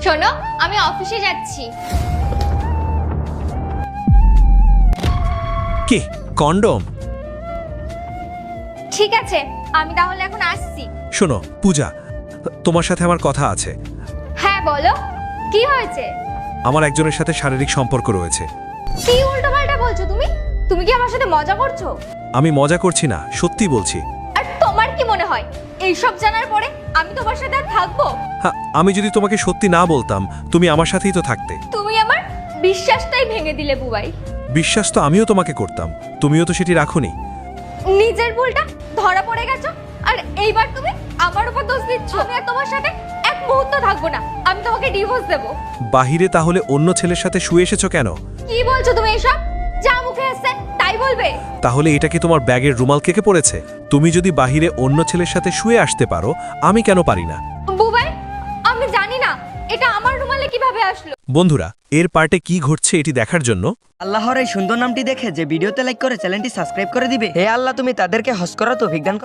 শোনো, আমি অফিসে যাচ্ছি। কি কন্ডম? ঠিক আছে, আমি তাহলে এখন আসছি। শোনো পূজা, তোমার সাথে আমার কথা আছে। হ্যাঁ বলো, কি হয়েছে? আমার একজনের সাথে শারীরিক সম্পর্ক রয়েছে। কি উল্টোপাল্টা বলছো তুমি? তুমি কি আমার সাথে মজা করছো? আমি মজা করছি না, সত্যি বলছি। আর তোমার কি মনে হয় এইসব জানার পরে আমি তোমার সাথে আর থাকবো? হ্যাঁ, আমি যদি তোমাকে সত্যি না বলতাম তুমি আমার সাথেই তো থাকতে। তুমি আমার বিশ্বাসটাই ভেঙে দিলে বুবাই। বিশ্বাস তো আমিও তোমাকে করতাম, তুমিও তো সেটি রাখোনি। নিজের ভুলটা ধরা পড়ে গেছো, আর এইবার তুমি আমার উপর দোষ দিচ্ছ। আমি আর তোমার সাথে এক মুহূর্ত থাকবো না, আমি তোমাকে ডিভোর্স দেবো। বাহিরে তাহলে অন্য ছেলের সাথে শুয়ে এসেছো কেন? কি বলছো তুমি এসব? যা মুখে আসছে তাই বলবে? তাহলে এটা কি তোমার ব্যাগের রুমাল কেকে পড়েছে? তুমি যদি বাহিরে অন্য ছেলের সাথে শুয়ে আসতে পারো, আমি কেন পারি না? বুবাই, আমি জানি না এটা আমার রুমালে কিভাবে আসলো। বন্ধুরা, এর পার্টে কি ঘটছে এটি দেখার জন্য আল্লাহর এই সুন্দর নামটি দেখে যে ভিডিওতে লাইক করে চ্যানেলটি সাবস্ক্রাইব করে দিবে। হে আল্লাহ, তুমি তাদেরকে হজ করা তৌফিক দান করো।